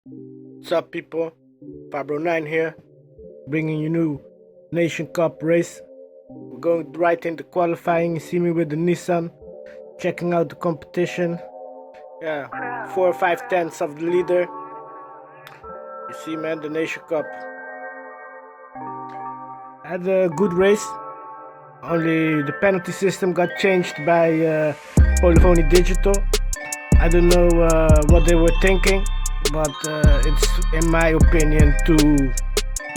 What's up, people? Fabro9 here, bringing you new Nation Cup race. We're going right into qualifying. You see me with the Nissan, checking out the competition. Yeah, 4 or 5 tenths of the leader. You see, man, the Nation Cup. Had a good race. Only the penalty system got changed by Polyphony Digital. I don't know what they were thinking, but it's, in my opinion, too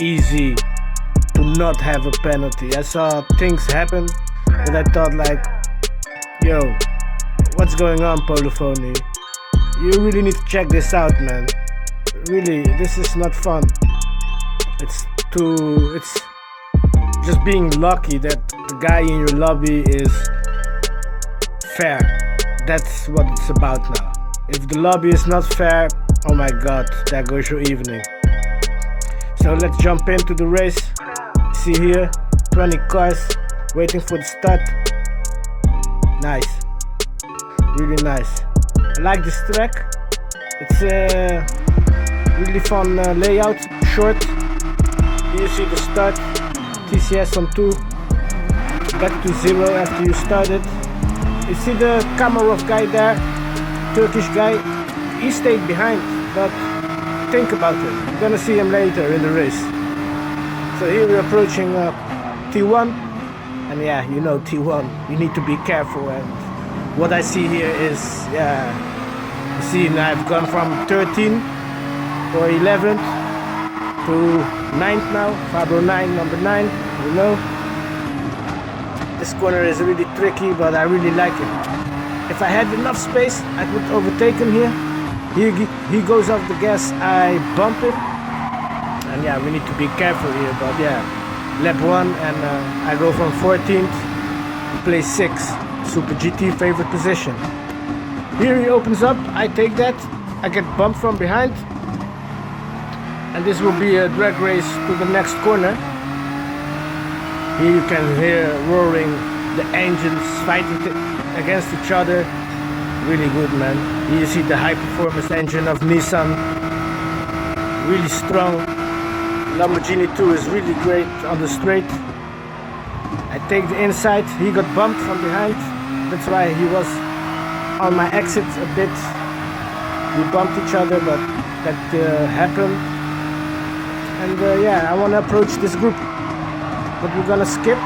easy to not have a penalty. I saw things happen that I thought like, yo, what's going on, Polyphony? You really need to check this out, man. Really, this is not fun. It's just being lucky that the guy in your lobby is fair. That's what it's about now. If the lobby is not fair, oh my god, there goes your evening. So let's jump into the race. See here, 20 cars waiting for the start. Nice, really nice. I like this track. It's a really fun layout, short. Here you see the start, TCS on 2, back to 0 after you started. You see the Kamarov guy there, Turkish guy, he stayed behind, but think about it, you're gonna see him later in the race. So here we're approaching T1, and yeah, you know T1, you need to be careful, and what I see here is, yeah, you see now I've gone from 13th or 11th to 9th now, Fabro9, number 9, you know. This corner is really tricky, but I really like it. If I had enough space, I could overtake him here. He goes off the gas, I bump it. And yeah, we need to be careful here, but yeah. Lap 1 and I go from 14th to place 6. Super GT favorite position. Here he opens up, I take that. I get bumped from behind. And this will be a drag race to the next corner. Here you can hear roaring, the engines fighting against each other. Really good, man. Here you see the high performance engine of Nissan. Really strong. Lamborghini 2 is really great on the straight. I take the inside, he got bumped from behind. That's why he was on my exit a bit. We bumped each other, but that happened. And yeah, I want to approach this group. But we're gonna skip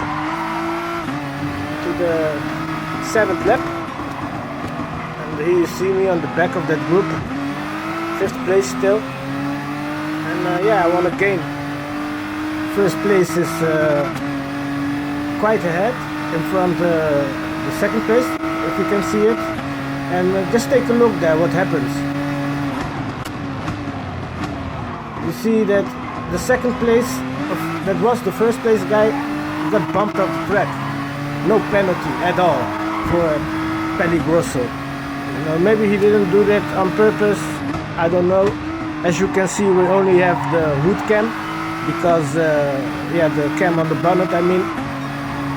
to the 7th lap. And here you see me on the back of that group. 5th place still. And yeah, I wanna gain. First place is quite ahead in front of the 2nd place, if you can see it. And just take a look there, what happens. You see that the 2nd place that was the 1st place guy got bumped off the track. No penalty at all for Grosso. You know, maybe he didn't do that on purpose. I don't know. As you can see, we only have the hood cam because yeah, the cam on the bonnet. I mean,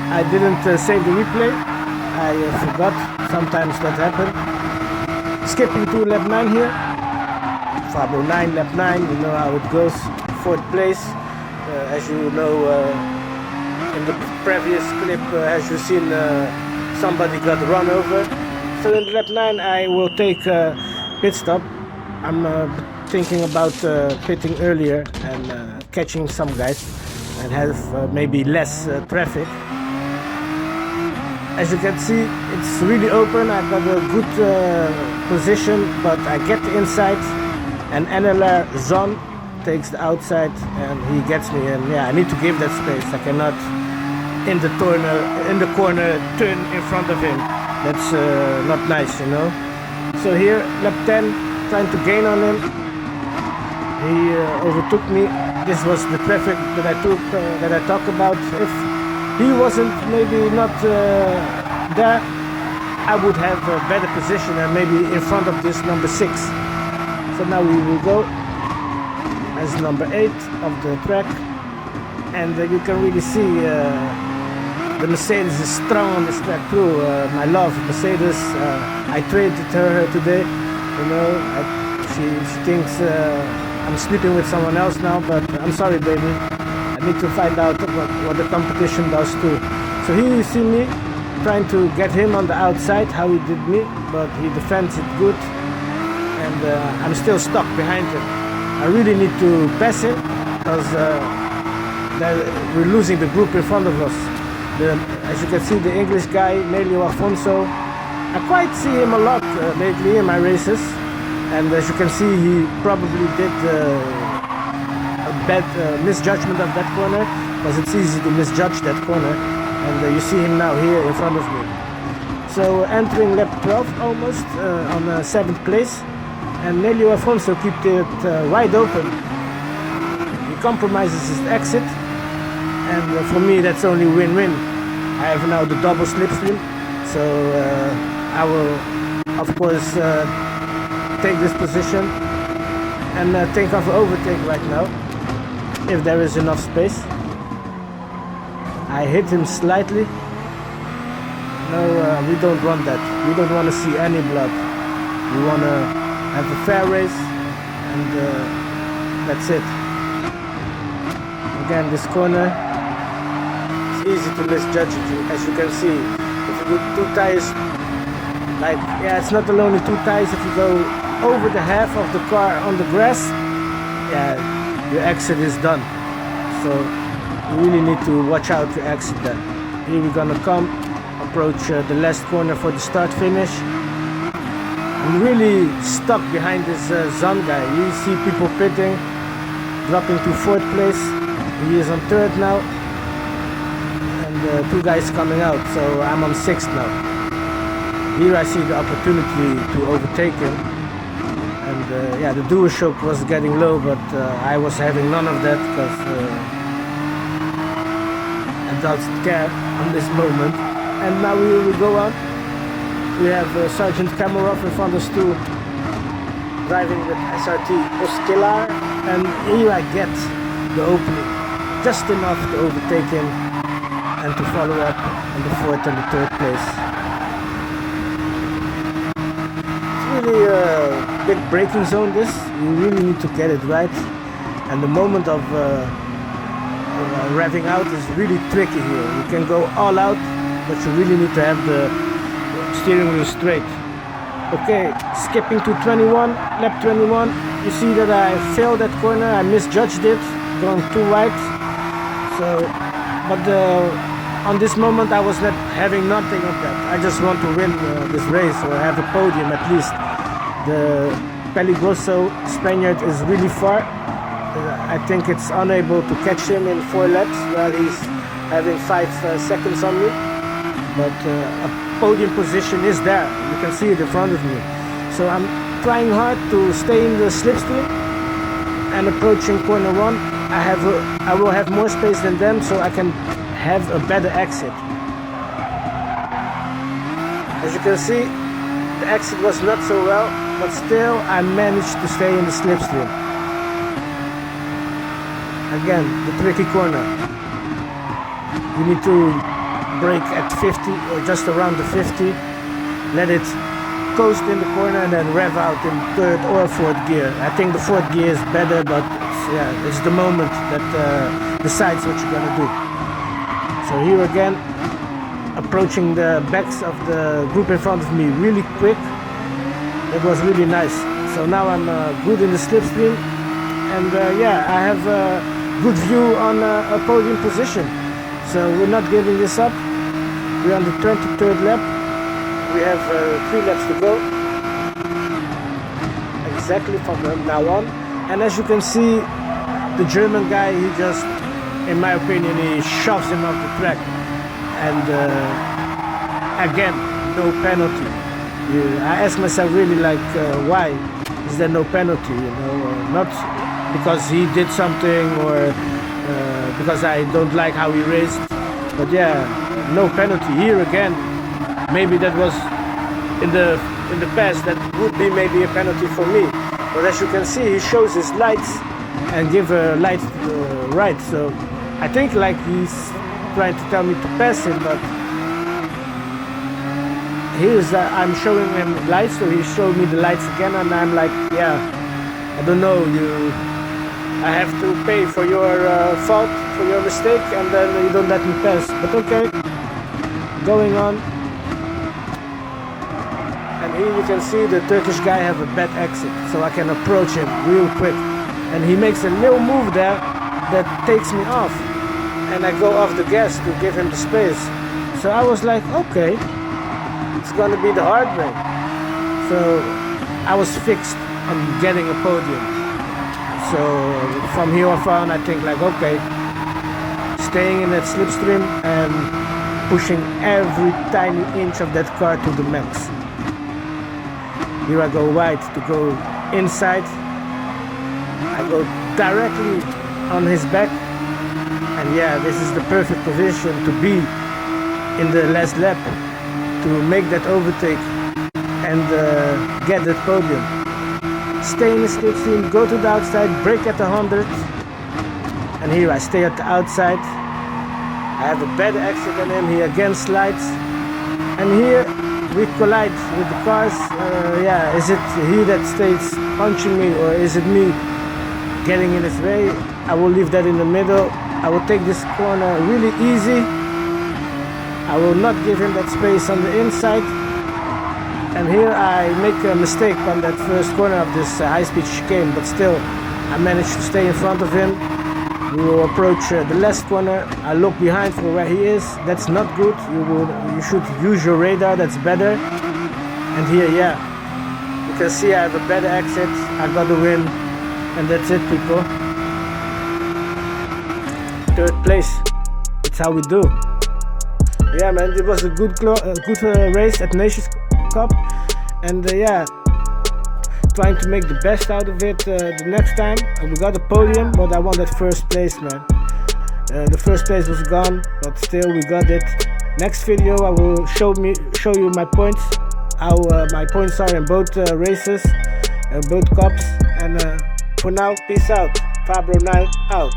I didn't save the replay. I forgot. Sometimes that happened. Skipping to lap 9 here. Fabro9, lap 9. You know how it goes. 4th place. As you know, in the previous clip, as you've seen, somebody got run over. So in lap 9 I will take a pit stop. I'm thinking about pitting earlier and catching some guys and have maybe less traffic. As you can see, it's really open. I've got a good position, but I get the inside and NLR Zon takes the outside and he gets me, and yeah, I need to give that space. I cannot in the corner turn in front of him. That's not nice, you know. So here, lap 10, trying to gain on him. He overtook me. This was the traffic that I took, that I talk about. If he wasn't maybe not there, I would have a better position and maybe in front of this number 6. So now we will go as number 8 of the track, and you can really see the Mercedes is strong on this track too. I love Mercedes. I traded her today, you know. She thinks I'm sleeping with someone else now, but I'm sorry, baby. I need to find out what the competition does too. So here you see me trying to get him on the outside, how he did me, but he defends it good, and I'm still stuck behind him. I really need to pass him, because we're losing the group in front of us. As you can see, the English guy, Nelio Afonso, I quite see him a lot lately in my races, and as you can see, he probably did a bad misjudgment of that corner, because it's easy to misjudge that corner, and you see him now here in front of me. So entering lap 12 almost, on 7th place, and Nelio Afonso kept it wide open. He compromises his exit, and for me that's only win-win. I have now the double slipstream, so I will of course take this position and think of overtake right now, if there is enough space. I hit him slightly. No, we don't want that. We don't want to see any blood. We want to have a fair race, and that's it. Again, this corner, it's easy to misjudge it, as you can see. If you do 2 tires, like, yeah, it's not only 2 tires. If you go over the half of the car on the grass, yeah, your exit is done. So you really need to watch out your exit then. Here we're gonna approach the last corner for the start finish. I'm really stuck behind this Zan guy. You see people pitting, dropping to 4th place. He is on 3rd now, and 2 guys coming out, so I'm on 6th now. Here I see the opportunity to overtake him, and yeah, the DualShock was getting low, but I was having none of that, because I don't care on this moment. And now we will go on. We have Sergeant Kamarov in front of us too, driving with SRT Oskelar, and here I get the opening, just enough to overtake him and to follow up on the 4th and the 3rd place. It's really a big braking zone, this. You really need to get it right, and the moment of revving out is really tricky here. You can go all out, but you really need to have the steering wheel straight. Okay, skipping to 21, lap 21. You see that I failed that corner, I misjudged it, going too wide. So, but on this moment I was not having nothing of that. I just want to win this race, or have a podium at least. The Peligroso Spaniard is really far. I think it's unable to catch him in 4 laps while he's having 5 seconds on me. But a podium position is there. You can see it in front of me. So I'm trying hard to stay in the slipstream, and approaching corner 1. I will have more space than them, so I can have a better exit. As you can see, the exit was not so well, but still I managed to stay in the slipstream. Again, the tricky corner. You need to brake at 50 or just around the 50, let it coast in the corner, and then rev out in 3rd or 4th gear. I think the 4th gear is better, but it's the moment that decides what you're gonna do. So here again, approaching the backs of the group in front of me really quick. It was really nice. So now I'm good in the slipstream, and yeah, I have a good view on a podium position. So we're not giving this up. We're on the 23rd lap. We have 3 laps to go. Exactly from now on. And as you can see, the German guy, he just, in my opinion, he shoves him off the track. And again, no penalty. I ask myself really, like, why is there no penalty? You know, not because he did something, or because I don't like how he raced. But yeah, no penalty here again. Maybe that was in the past, that would be maybe a penalty for me. But as you can see, he shows his lights and give a light to the right. So I think like he's trying to tell me to pass him, but I'm showing him lights, so he showed me the lights again, and I'm like, yeah, I don't know, I have to pay for your fault, for your mistake, and then you don't let me pass. But okay, going on. And here you can see the Turkish guy have a bad exit, so I can approach him real quick. And he makes a little move there that takes me off. And I go off the gas to give him the space. So I was like, okay, it's gonna be the hard way. So I was fixed on getting a podium. So from here on I think like, okay, staying in that slipstream and pushing every tiny inch of that car to the max. Here I go wide to go inside. I go directly on his back. And yeah, this is the perfect position to be in the last lap to make that overtake and get that podium. Stay in the slipstream, go to the outside, brake at 100, and here I stay at the outside. I have a better exit than him, he again slides, and here we collide with the cars. Yeah, is it he that stays punching me, or is it me getting in his way? I will leave that in the middle. I will take this corner really easy. I will not give him that space on the inside. And here I make a mistake on that first corner of this high-speed chicane, but still I managed to stay in front of him. We will approach the last corner. I look behind for where he is. That's not good. You should use your radar. That's better. And here, yeah, you can see I have a better exit. I got the win, and that's it, people. Third place. That's how we do. Yeah, man, it was a good race at Nations Cup, and yeah, trying to make the best out of it the next time. We got a podium, but I won that first place, man. The first place was gone, but still we got it. Next video I will show you my points, how my points are in both races, both cups. And for now, peace out. Fabro 9 out.